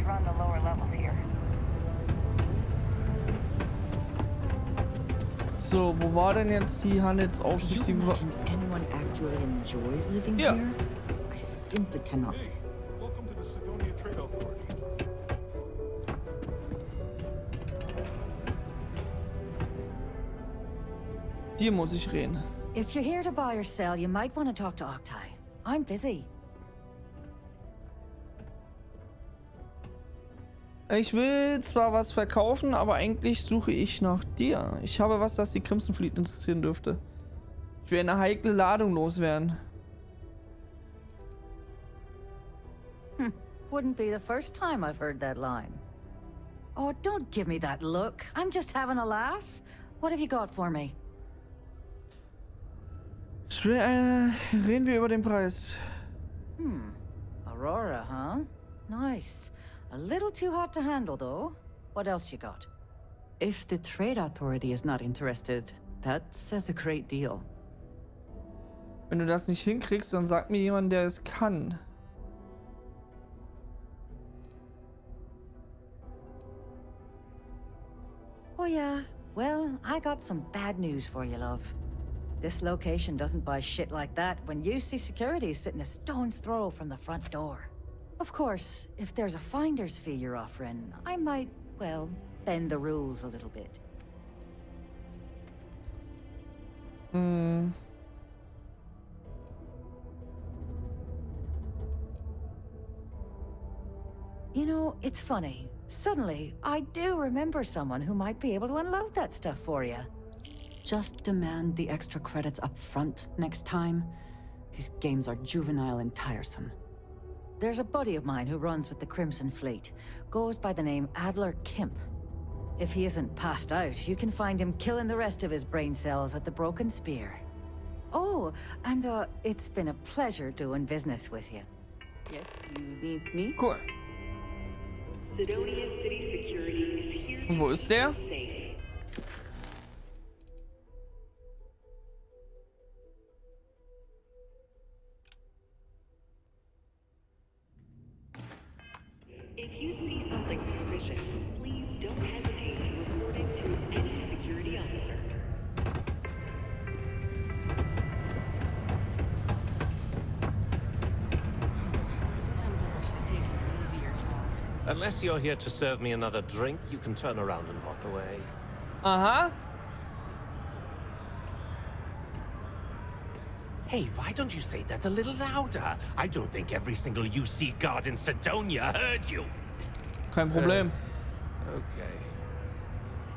run the lower levels here. So, wo war denn jetzt die Handelsaufsicht? Do you imagine anyone actually enjoys living Yeah. here? I simply cannot. Hey, welcome to the Sidonia Trade Authority. Dir muss ich reden. If you're here to buy or sell, you might want to talk to Octai. I'm busy. Ich will zwar was verkaufen, aber eigentlich suche ich nach dir. Ich habe was, das die Crimson Fleet interessieren dürfte. Ich will eine heikle Ladung loswerden. Wouldn't be the first time I've heard that line. Oh, don't give me that look. I'm just having a laugh. What have you got for me? Ich will, reden wir über den Preis. Aurora, huh? Nice. A little too hot to handle, though. What else you got? If the Trade Authority is not interested, that says a great deal. Wenn du das nicht hinkriegst, dann sag mir jemand, der es kann. Oh, yeah. Well, I got some bad news for you, love. This location doesn't buy shit like that when you see security sitting a stone's throw from the front door. Of course, if there's a finder's fee you're offering, I might, well, bend the rules a little bit. You know, it's funny. Suddenly, I do remember someone who might be able to unload that stuff for you. Just demand the extra credits up front next time. These games are juvenile and tiresome. There's a buddy of mine who runs with the Crimson Fleet. Goes by the name Adler Kemp. If he isn't passed out, you can find him killing the rest of his brain cells at the Broken Spear. Oh, and it's been a pleasure doing business with you. Yes, you need me? Cool. Sidonia City Security is here Und wo ist der? to safe. If you see something suspicious, please don't hesitate to report it to any security officer. Sometimes I wish I'd taken an easier job. Unless you're here to serve me another drink, you can turn around and walk away. Aha. Hey, why don't you say that a little louder? I don't think every single UC guard in Sidonia heard you. Kein Problem.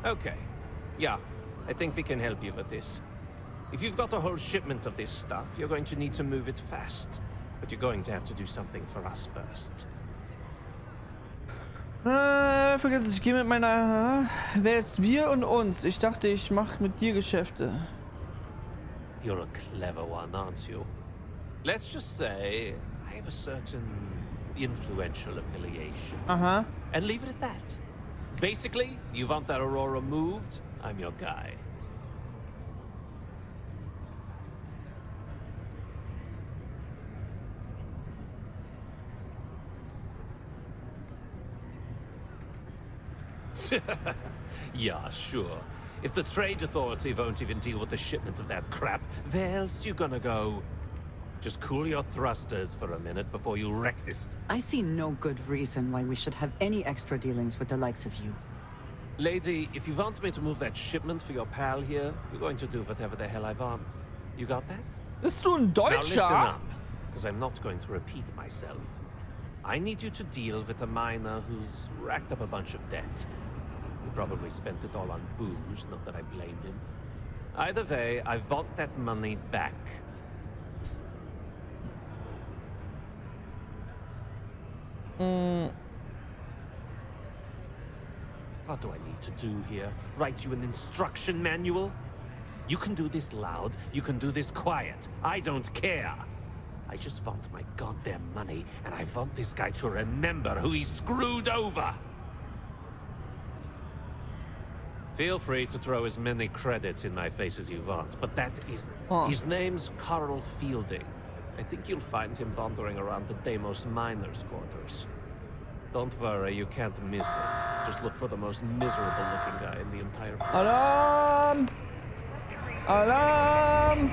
Okay. Yeah, I think we can help you with this. If you've got a whole shipment of this stuff, you're going to need to move it fast. But you're going to have to do something for us first. Vergiss es, ich gehe mit meiner... Wer ist wir und uns? Ich dachte, ich mache mit dir Geschäfte. You're a clever one, aren't you? Let's just say I have a certain influential affiliation. Aha. And leave it at that. Basically, you want that Aurora moved, I'm your guy. Yeah, sure. If the Trade Authority won't even deal with the shipment of that crap, where else you gonna go? Just cool your thrusters for a minute before you wreck this. I see no good reason why we should have any extra dealings with the likes of you. Lady, if you want me to move that shipment for your pal here, you're going to do whatever the hell I want. You got that? Bist du ein Now listen Deutscher? up, because I'm not going to repeat myself. I need you to deal with a miner who's racked up a bunch of debt. He probably spent it all on booze, not that I blame him. Either way, I want that money back. What do I need to do here? Write you an instruction manual? You can do this loud, you can do this quiet. I don't care. I just want my goddamn money, and I want this guy to remember who he screwed over. Feel free to throw as many credits in my face as you want, but that is... His name's Carl Fielding. I think you'll find him wandering around the Deimos miners' quarters. Don't worry, you can't miss it. Just look for the most miserable looking guy in the entire place. Alarm! Alarm!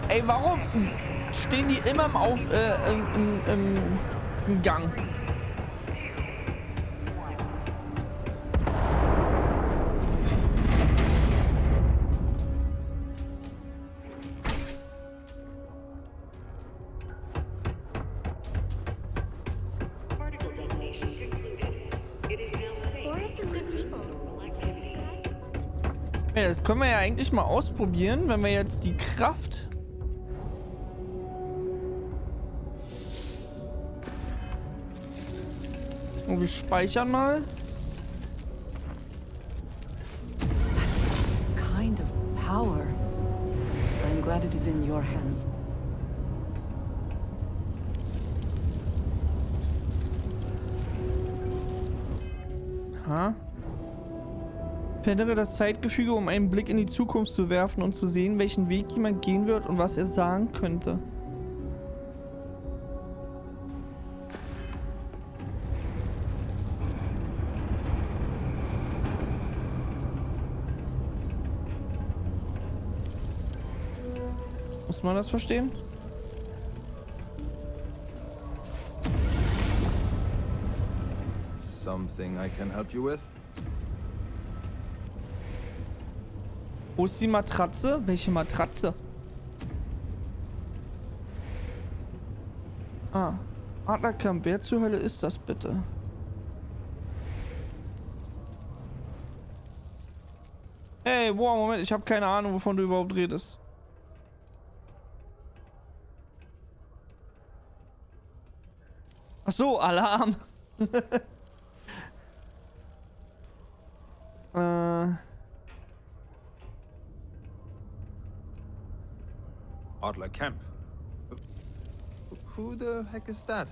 Ey, warum stehen die immer im Gang? Particle detonation concluded. It is now safe. Forest is good people. Ja, das können wir ja eigentlich mal ausprobieren, wenn wir jetzt die Kraft... Und wir speichern mal. Kind of power. I'm glad it is in your hands. Ha? Verändere das Zeitgefüge, um einen Blick in die Zukunft zu werfen und zu sehen, welchen Weg jemand gehen wird und was er sagen könnte. Muss man das verstehen? Something I can help you with? Wo ist die Matratze? Welche Matratze? Ah, Adlerkamp. Wer zur Hölle ist das bitte? Hey, wow, Moment, ich habe keine Ahnung, wovon du überhaupt redest. Ach so, Alarm. Adler Camp. Who the heck is that?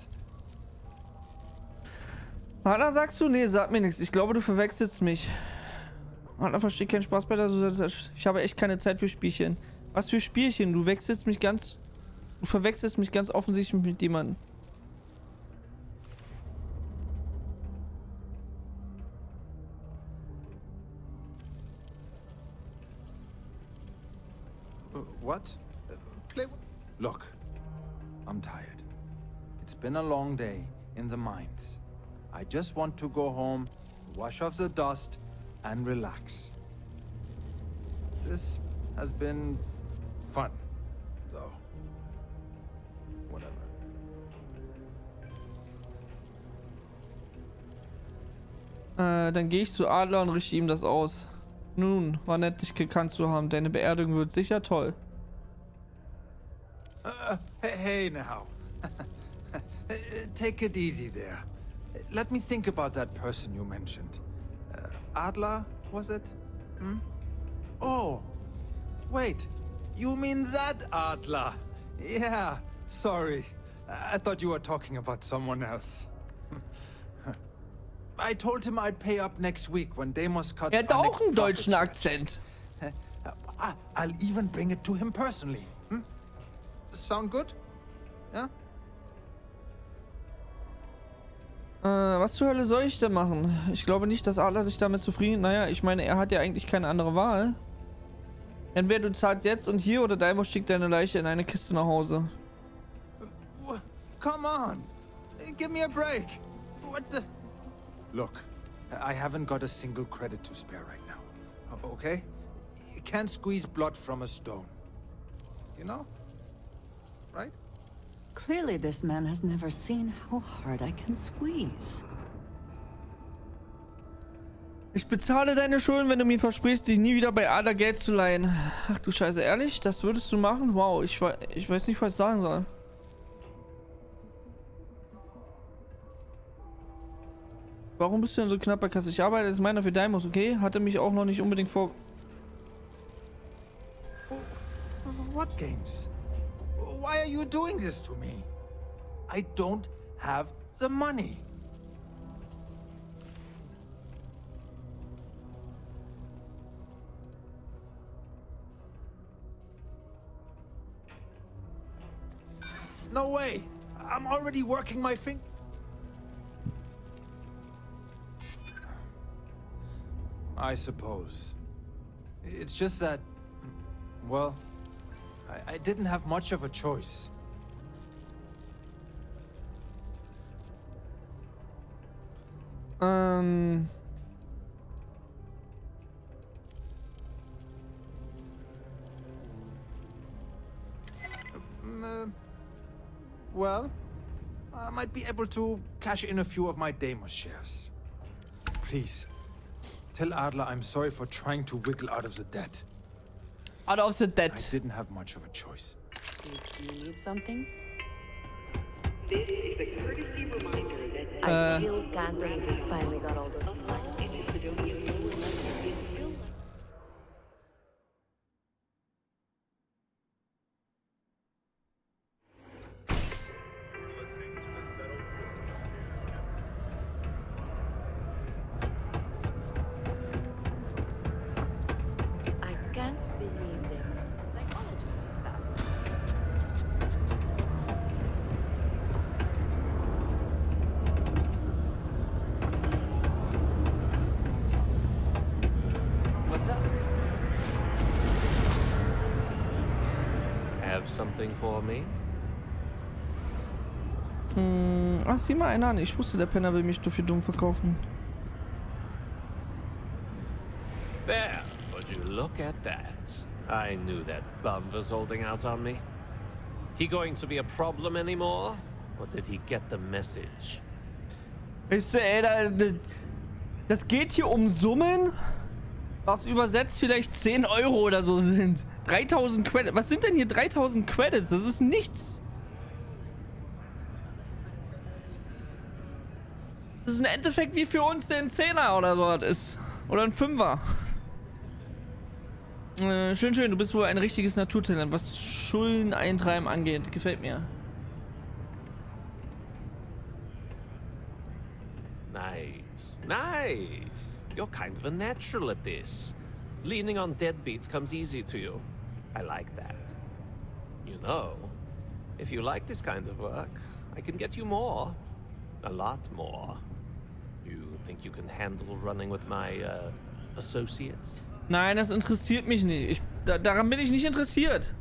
Adler, sagst du? Nee, sag mir nichts. Ich glaube, du verwechselst mich. Adler versteht keinen Spaß bei der... Ich habe echt keine Zeit für Spielchen. Was für Spielchen? Du verwechselst mich ganz offensichtlich mit jemandem. What? Play. Look, I'm tired. It's been a long day in the mines. I just want to go home, wash off the dust, and relax. This has been fun, though. Whatever. Dann gehe ich zu Adler und richte ihm das aus. Nun, war nett, dich gekannt zu haben. Deine Beerdigung wird sicher toll. Hey now. Take it easy there. Let me think about that person you mentioned. Adler, was it? Hmm? Oh, wait. You mean that Adler? Yeah, sorry. I thought you were talking about someone else. I told him I'd pay up next week when Deimos cuts. Er hat auch einen deutschen Akzent. I'll even bring it to him personally. Hmm? Sound good? Ja? Was zur Hölle soll ich denn machen? Ich glaube nicht, dass Adler sich damit zufrieden... Naja, ich meine, er hat ja eigentlich keine andere Wahl. Entweder du zahlst jetzt und hier oder Deimos schickt deine Leiche in eine Kiste nach Hause. Come on! Give me a break! What the... Look, I haven't got a single credit to spare right now. Okay? You can't squeeze blood from a stone. You know? Right? Clearly, this man has never seen how hard I can squeeze. Ich bezahle deine Schulden, wenn du mir versprichst, dich nie wieder bei Adler Geld zu leihen. Ach du Scheiße, ehrlich? Das würdest du machen? Wow, ich weiß nicht, was ich sagen soll. Warum bist du denn so knapp bei Kasse? Ich arbeite als meiner für Deimos, okay? Hatte mich auch noch nicht unbedingt vor... What games? Why are you doing this to me? I don't have the money. No way! I'm already working my finger. I suppose. It's just that, well, I didn't have much of a choice. Well, I might be able to cash in a few of my Deimos shares. Please, tell Adler I'm sorry for trying to wiggle out of the debt. Out of the I debt. didn't have much of a choice. You need something? This is a courtesy reminder that I still can't believe we finally got all those new in the Sidonia lower level is still I can't believe there was a psychologist on staff. What's up? Have something for me? Ach, sieh mal einer an. Ich wusste, der Penner will mich dafür dumm verkaufen. There, would you look at that? I knew that bum was holding out on me. He going to be a problem anymore? Or did he get the message? Weißt du, ey, das geht hier um Summen, was übersetzt vielleicht 10 Euro oder so sind. 3000 Credits. Was sind denn hier 3000 Credits? Das ist nichts. Das ist im Endeffekt wie für uns der 10er oder so was ist. Oder ein 5er. Schön, schön. Du bist wohl ein richtiges Naturtalent, was Schulden eintreiben angeht. Gefällt mir. Nice, nice. You're kind of a natural at this. Leaning on deadbeats comes easy to you. I like that. You know, if you like this kind of work, I can get you more. A lot more. You think you can handle running with my, associates? Nein, das interessiert mich nicht. Daran bin ich nicht interessiert.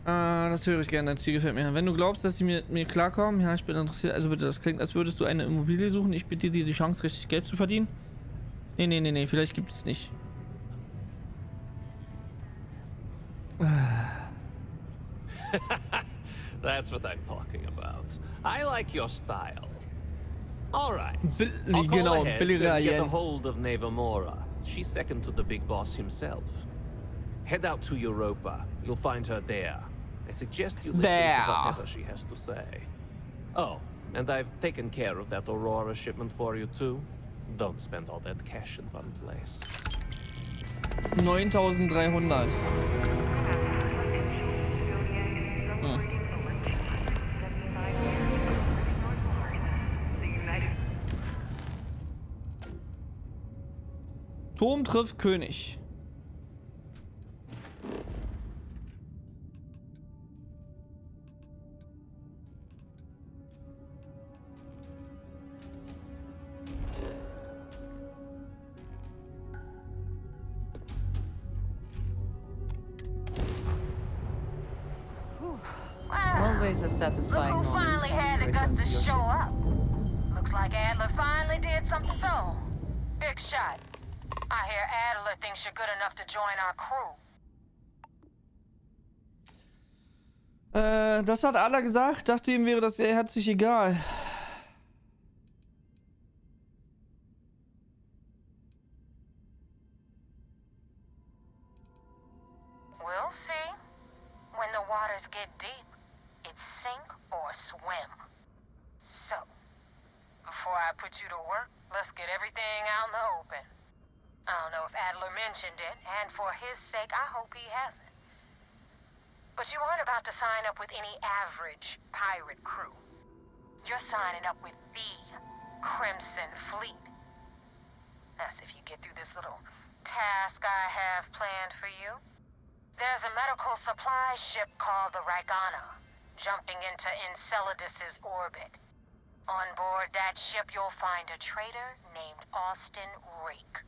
Das höre ich gerne. Dein Ziel gefällt mir. Wenn du glaubst, dass sie mit mir klarkommen, ja, ich bin interessiert. Also bitte, das klingt, als würdest du eine Immobilie suchen. Ich bitte dir die Chance, richtig Geld zu verdienen. Nee, nee, nee, nee. Vielleicht gibt es nicht. That's what I'm talking about. I like your style. All right. I'll Genau, call ahead and billiger get a Yen. hold of Nevamora. She's second to the big boss himself. Head out to Europa. You'll find her there. I suggest you listen There. to whatever she has to say. Oh, and I've taken care of that Aurora shipment for you too. Don't spend all that cash in one place. 9300. Turm trifft König. Always a satisfying Look who moment finally when had you the return guts to to your show ship. up. Looks like Adler finally did something so. Big shot. I hear Adler thinks you're good enough to join our crew. Das hat Adler gesagt. Dachte ihm wäre das herzlich egal. We'll see. When the waters get deep, it's sink or swim. So, before I put you to work, let's get everything out in the open. I don't know if Adler mentioned it, and for his sake, I hope he hasn't. But you aren't about to sign up with any average pirate crew. You're signing up with the Crimson Fleet. That's if you get through this little task I have planned for you. There's a medical supply ship called the Ragana, jumping into Enceladus's orbit. On board that ship, you'll find a traitor named Austin Rake.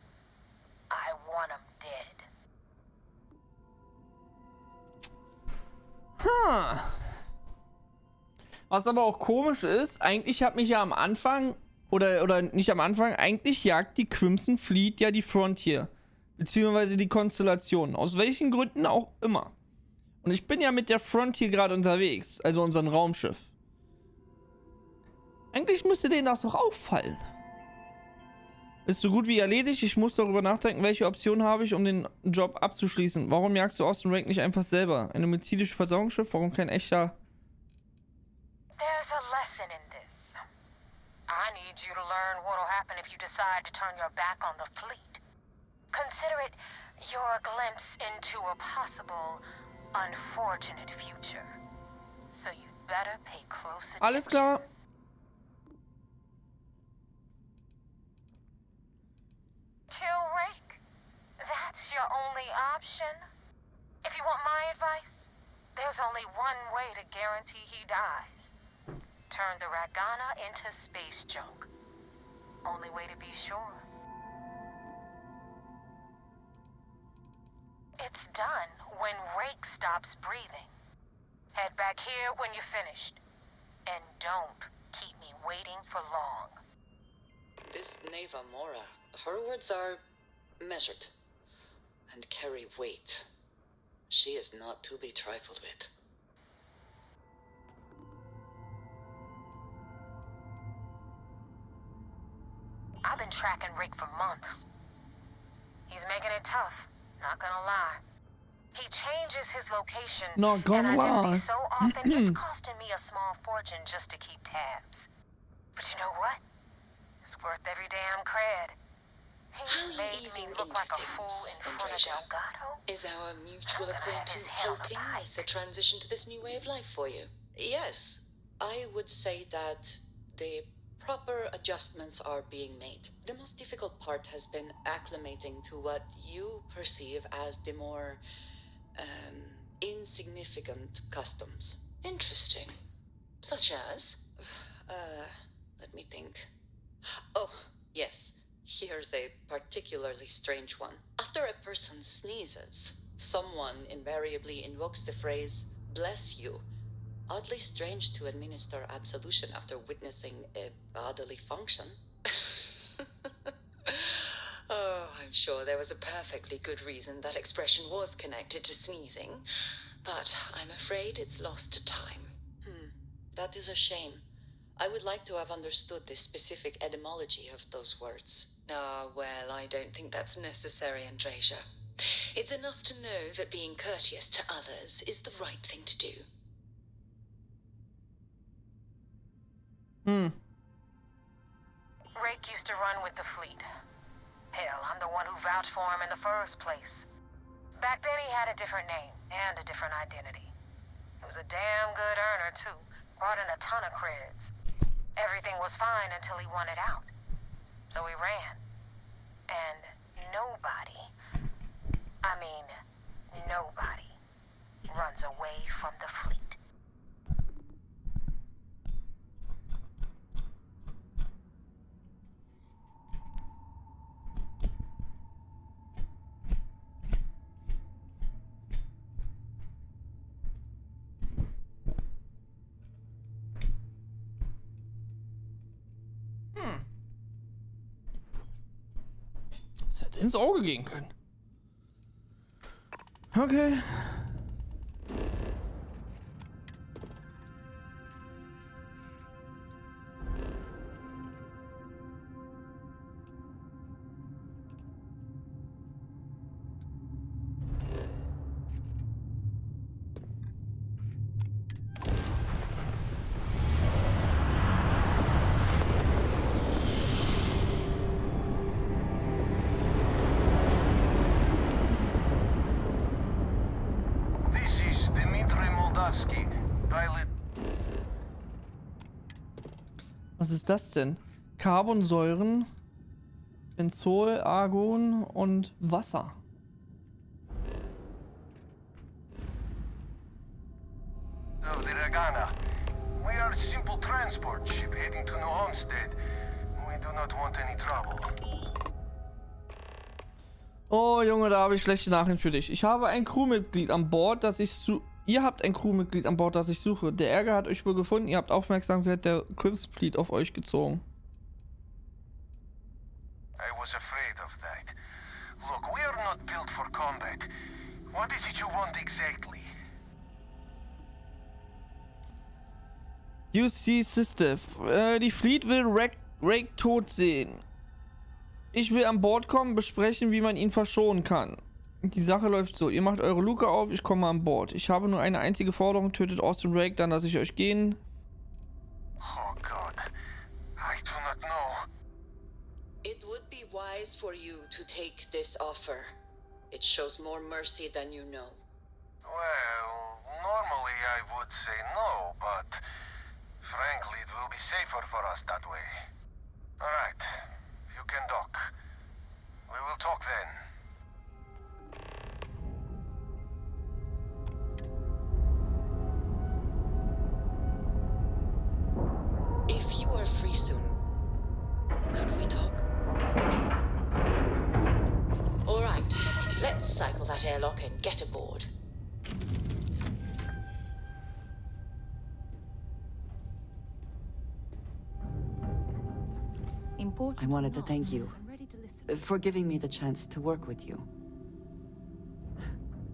I want him dead. Was aber auch komisch ist, eigentlich hat mich ja am Anfang, oder nicht am Anfang, eigentlich jagt die Crimson Fleet ja die Frontier. Beziehungsweise die Konstellation. Aus welchen Gründen auch immer. Und ich bin ja mit der Frontier gerade unterwegs. Also unserem Raumschiff. Eigentlich müsste denen das doch auffallen. Ist so gut wie erledigt. Ich muss darüber nachdenken, welche Option habe ich, um den Job abzuschließen. Warum jagst du Austin Rake nicht einfach selber? Ein homizidisches Versorgungsschiff? Warum kein echter... There's a lesson in this. I need you to learn what'll happen if you decide to turn your back on the fleet. Consider it your glimpse into a possible, unfortunate future. So you'd better pay close attention. Alles klar. Kill Rake? That's your only option? If you want my advice, there's only one way to guarantee he dies. Turn the Ragana into space junk. Only way to be sure. It's done when Rake stops breathing. Head back here when you're finished. And don't keep me waiting for long. This Neva Mora, her words are measured and carry weight. She is not to be trifled with. I've been tracking Rick for months. He's making it tough, not gonna lie. He changes his location Not gonna and identity lie. so often it's costing me a small fortune just to keep tabs. But you know what? It's worth every damn cred. He How you made easing me look into like a fool things, in front of Andreja? Delgado. Is our mutual I'm gonna have his acquaintance hell to helping bite. with the transition to this new way of life for you? Yes, I would say that the proper adjustments are being made. The most difficult part has been acclimating to what you perceive as the more insignificant customs. Interesting. Such as? Let me think. Oh, yes. Here's a particularly strange one. After a person sneezes, someone invariably invokes the phrase, "bless you." Oddly strange to administer absolution after witnessing a bodily function. Oh, I'm sure there was a perfectly good reason that expression was connected to sneezing, but I'm afraid it's lost to time. That is a shame. I would like to have understood the specific etymology of those words. Ah, well, I don't think that's necessary, Andreja. It's enough to know that being courteous to others is the right thing to do. Rake used to run with the fleet. Hell, I'm the one who vouched for him in the first place. Back then he had a different name and a different identity. He was a damn good earner too. Brought in a ton of creds. Everything was fine until he wanted out. So he ran. And nobody, I mean, nobody runs away from the fleet. Das hätte ins Auge gehen können. Okay. Was ist das denn? Carbonsäuren, Benzol, Argon und Wasser. Sagana. We are a simple transport ship heading to New Homestead. We do not want any trouble. Oh Junge, da habe ich schlechte Nachrichten für dich. Ich habe ein Crewmitglied an Bord, das ich Ihr habt ein Crewmitglied an Bord, das ich suche. Der Ärger hat euch wohl gefunden. Ihr habt Aufmerksamkeit der Crimson Fleet auf euch gezogen. I was afraid of that. Look, we are not built for combat. What is it you want exactly? UC Sister. Die Fleet will Rake tot sehen. Ich will an Bord kommen, besprechen, wie man ihn verschonen kann. Die Sache läuft so. Ihr macht eure Luke auf, ich komme an Bord. Ich habe nur eine einzige Forderung. Tötet Austin Rake, dann lasse ich euch gehen. Oh God. I do not know. It would be wise for you to take this offer. It shows more mercy than you know. Well, normally I would say no, but frankly it will be safer for us that way. Alright, you can dock. We will talk then. If you are free soon, could we talk? All right, let's cycle that airlock and get aboard. Important. I wanted to or not, thank you I'm ready to listen. for giving me the chance to work with you.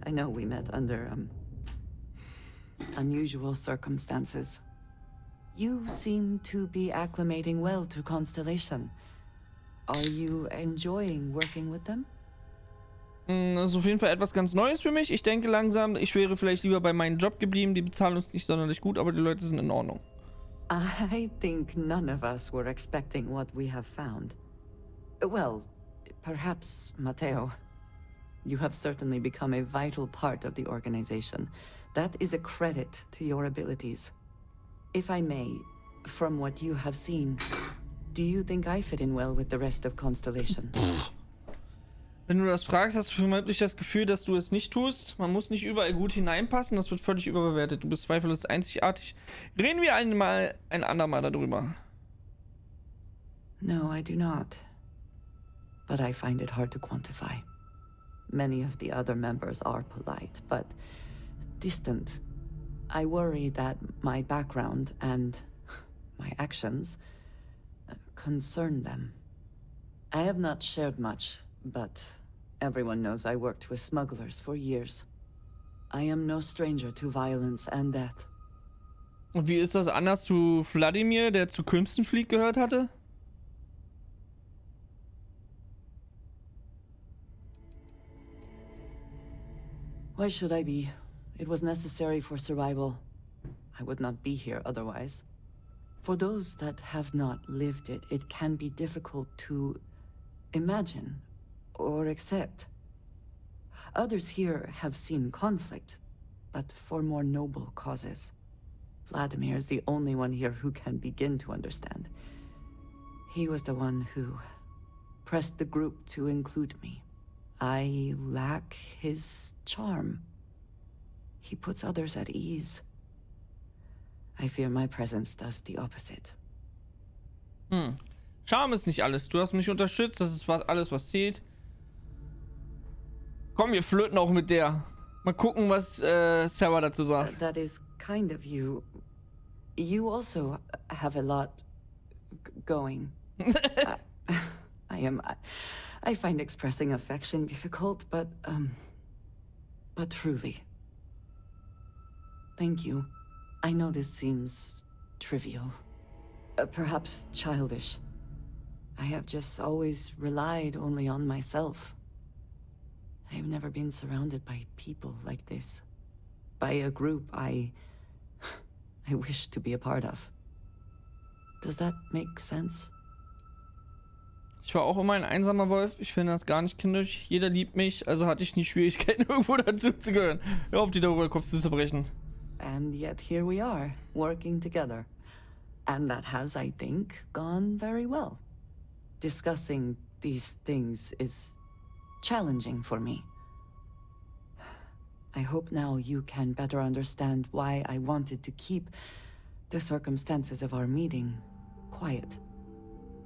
I know we met under, unusual circumstances. You seem to be acclimating well to Constellation. Are you enjoying working with them? Das ist auf jeden Fall etwas ganz Neues für mich. Ich denke langsam, ich wäre vielleicht lieber bei meinem Job geblieben. Die bezahlen uns nicht sonderlich gut, aber die Leute sind in Ordnung. I think none of us were expecting what we have found. Well, perhaps Matteo. You have certainly become a vital part of the organization. That is a credit to your abilities. If I may, from what you have seen, do you think I fit in well with the rest of Constellation? Wenn du das fragst, hast du vermutlich das Gefühl, dass du es nicht tust. Man muss nicht überall gut hineinpassen, das wird völlig überbewertet. Du bist zweifellos einzigartig. Reden wir ein andermal darüber. No, I do not. But I find it hard to quantify. Many of the other members are polite, but distant. I worry that my background and my actions concern them. I have not shared much, but everyone knows I worked with smugglers for years. I am no stranger to violence and death. Und wie ist das anders zu Vladimir, der zu Crimson Fleet gehört hatte? Why should I be? It was necessary for survival. I would not be here otherwise. For those that have not lived it, it can be difficult to imagine or accept. Others here have seen conflict, but for more noble causes. Vladimir is the only one here who can begin to understand. He was the one who pressed the group to include me. I lack his charm. He puts others at ease. I fear my presence does the opposite. Charme ist nicht alles. Du hast mich unterstützt, das ist alles, was zählt. Komm, wir flirten auch mit der. Mal gucken, was Sarah dazu sagt. That is kind of you. You also have a lot going. I find expressing affection difficult, but truly. Thank you. I know this seems trivial, perhaps childish. I have just always relied only on myself. I have never been surrounded by people like this. By a group I wish to be a part of. Does that make sense? Ich war auch immer ein einsamer Wolf. Ich finde das gar nicht kindisch. Jeder liebt mich, also hatte ich nie Schwierigkeiten, irgendwo dazu zu gehören. Hör auf, die darüber den Kopf zu zerbrechen. And yet here we are, working together. And that has, I think, gone very well. Discussing these things is challenging for me. I hope now you can better understand why I wanted to keep the circumstances of our meeting quiet.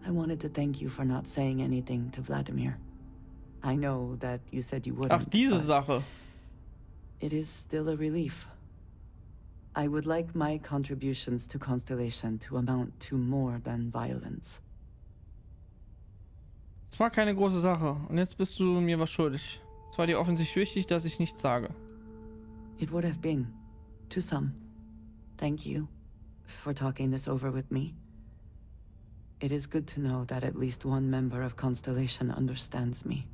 I wanted to thank you for not saying anything to Vladimir. I know that you said you wouldn't. Ach, diese but Sache. it is still a relief. I would like my contributions to Constellation to amount to more than violence. Es war keine große Sache. Und jetzt bist du mir was schuldig. Es war dir offensichtlich wichtig, dass ich nichts sage. It would have been, to some. Thank you for talking this over with me. It is good to know that at least one member of Constellation understands me.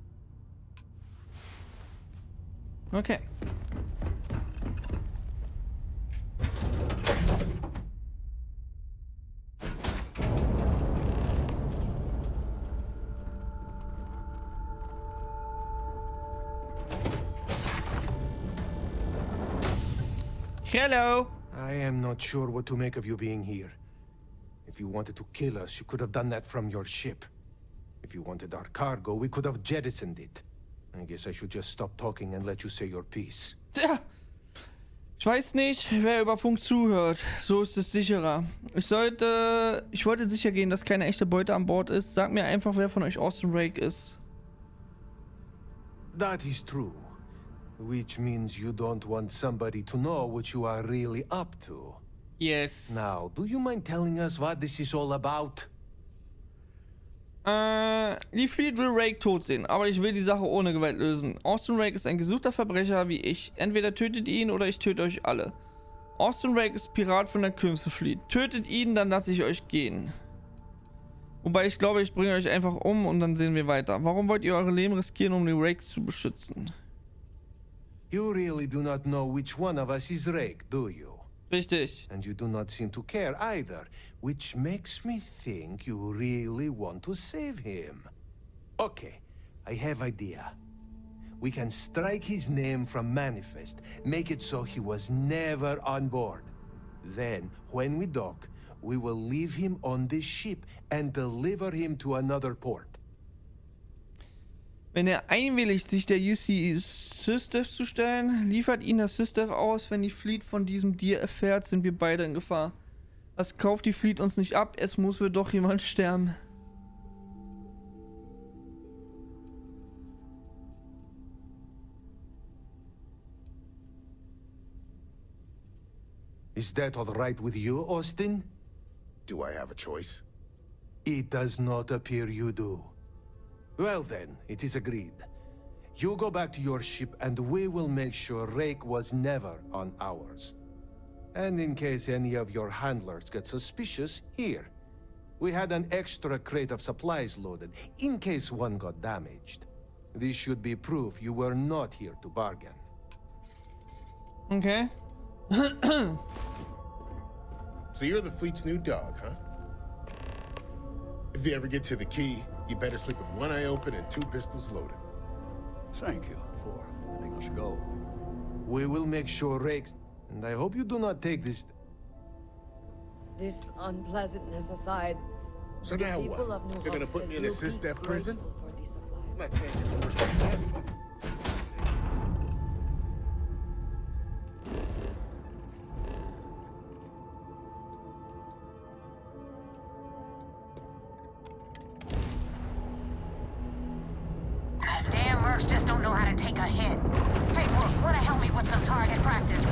Okay. Hello. I am not sure what to make of you being here. If you wanted to kill us, you could have done that from your ship. If you wanted our cargo, we could have jettisoned it. I guess I should just stop talking and let you say your piece. Tja. Ich weiß nicht, wer über Funk zuhört. So ist es sicherer. Ich wollte sicher gehen, dass keine echte Beute an Bord ist. Sag mir einfach, wer von euch Austin Rake ist. That is true. Which means you don't want somebody to know what you are really up to. Yes. Now, do you mind telling us what this is all about? Die Fleet will Rake tot sehen, aber ich will die Sache ohne Gewalt lösen. Austin Rake ist ein gesuchter Verbrecher wie ich. Entweder tötet ihn oder ich töte euch alle. Austin Rake ist Pirat von der Crimson Fleet. Tötet ihn, dann lasse ich euch gehen. Wobei ich glaube, ich bringe euch einfach um und dann sehen wir weiter. Warum wollt ihr eure Leben riskieren, um die Rakes zu beschützen? You really do not know which one of us is Rake, do you? Richtig. And you do not seem to care either, which makes me think you really want to save him. Okay, I have idea. We can strike his name from Manifest, make it so he was never on board. Then, when we dock, we will leave him on this ship and deliver him to another port. Wenn er einwilligt, sich der UC SysDev zu stellen, liefert ihn das SysDev aus. Wenn die Fleet von diesem Deal erfährt, sind wir beide in Gefahr. Das kauft die Fleet uns nicht ab, es muss wohl doch jemand sterben. Is that all right with you, Austin? Do I have a choice? It does not appear you do. Well then, it is agreed. You go back to your ship and we will make sure Rake was never on ours. And in case any of your handlers get suspicious, here. We had an extra crate of supplies loaded, in case one got damaged. This should be proof you were not here to bargain. Okay. So you're the fleet's new dog, huh? If you ever get to the key, you better sleep with one eye open and two pistols loaded. Thank you for letting us go. We will make sure Rake's... And I hope you do not take this... This unpleasantness aside, So the now people what? of New They're gonna put me in a Homestead will be SysDef prison? grateful for these supplies. I'm not saying it's worse than that. Damn mercs just don't know how to take a hit. Hey, Brooke, wanna help me with some target practice?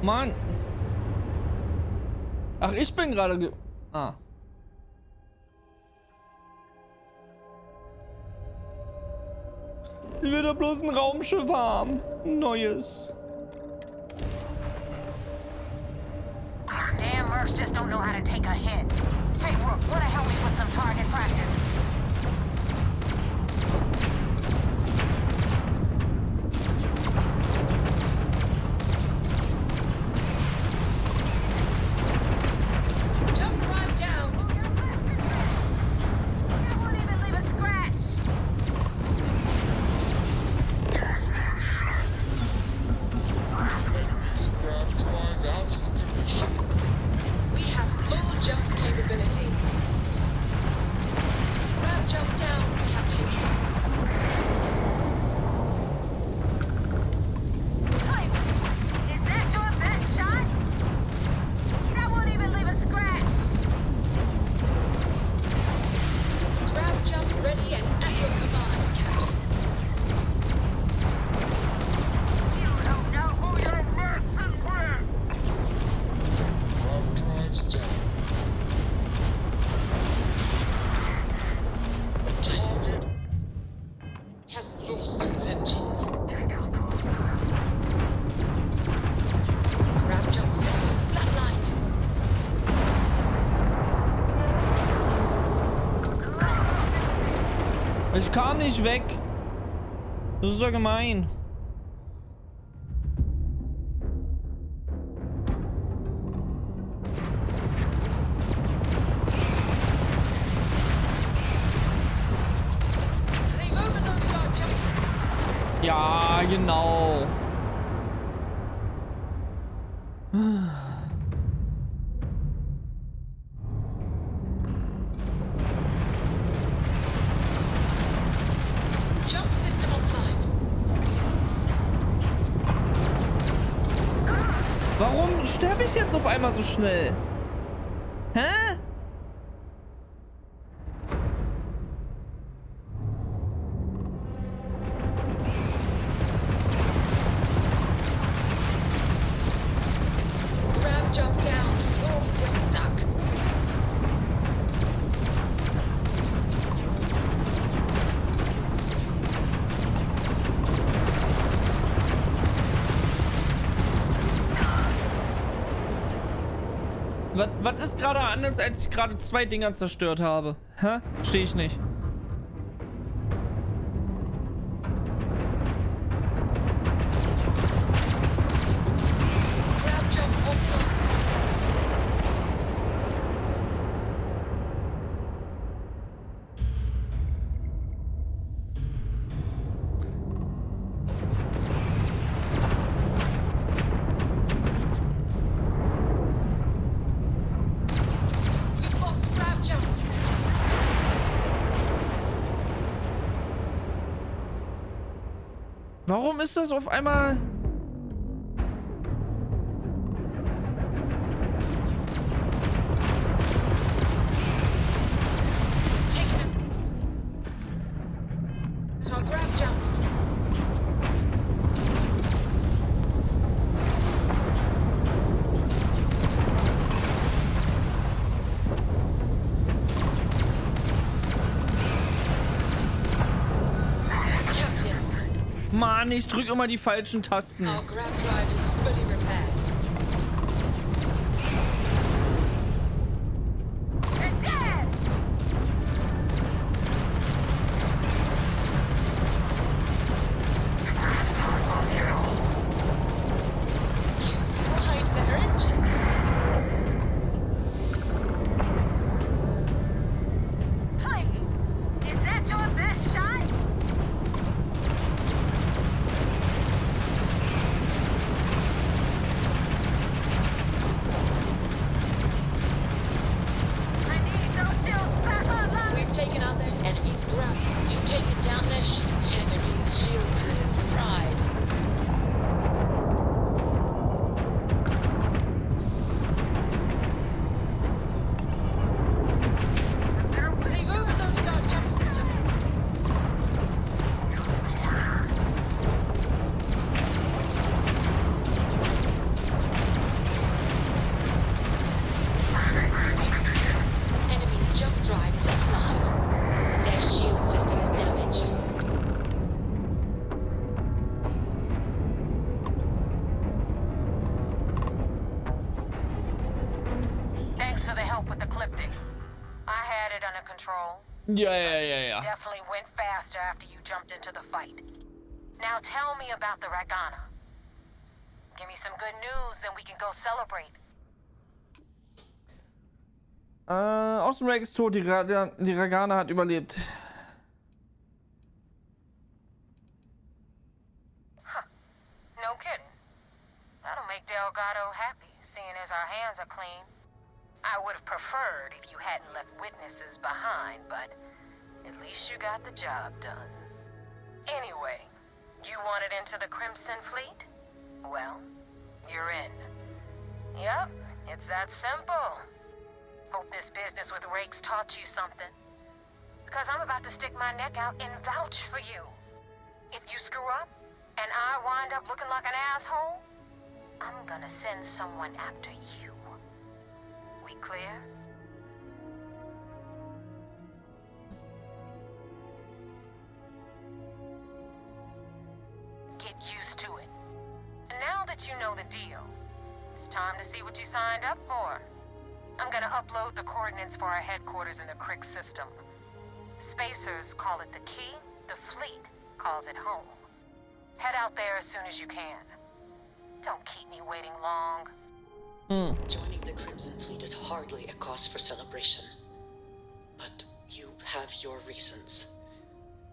Mann. Ach, ich bin gerade Ah. Ich will da bloß ein Raumschiff haben. Ein neues. Damn mercs just don't know how to take a hit. Hey, Brooke, wanna help me with some target practice? Jump drive down. Ich kam nicht weg. Das ist doch gemein. Ja, genau. Jump system offline. Warum sterbe ich jetzt auf einmal so schnell? Hä? Grab jump down. Oh, we're stuck. Was ist gerade anders, als ich gerade 2 Dinger zerstört habe? Hä? Verstehe ich nicht. Grab jump offline. We've lost grab jump. Warum ist das auf einmal... Taking it. So I'll grab jump. Captain, Mann, ich drücke immer die falschen Tasten. our grab drive is fully repaired. You're dead! You fried their engines. Please, is that your best shot? I need those shields back online! We've taken out their enemy's grab. You've taken down their enemy's shield grid is fried. They've overloaded our jump system. Enemy's jump drive is offline. Their shield system is damaged. Thanks for the help with the cliptic. I had it under control. Ja. Definitely went faster after you jumped into the fight. Now tell me about the Ragana. Give me some good news, then we can go celebrate. Austin Rake ist tot, die Ragana hat überlebt. No kidding. That'll make Delgado happy, seeing as our hands are clean. I would have preferred if you hadn't left witnesses behind, but at least you got the job done. Anyway, you wanted into the Crimson Fleet? Well, you're in. Yep, it's that simple. Hope this business with Rakes taught you something. Because I'm about to stick my neck out and vouch for you. If you screw up, and I wind up looking like an asshole, I'm gonna send someone after you. We clear? Get used to it. Now that you know the deal, it's time to see what you signed up for. I'm gonna upload the coordinates for our headquarters in the Crick system. Spacers call it the key, the fleet calls it home. Head out there as soon as you can. Don't keep me waiting long. Joining the Crimson Fleet is hardly a cause for celebration. But you have your reasons.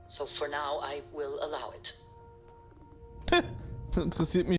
So for now, I will allow it. Das interessiert mich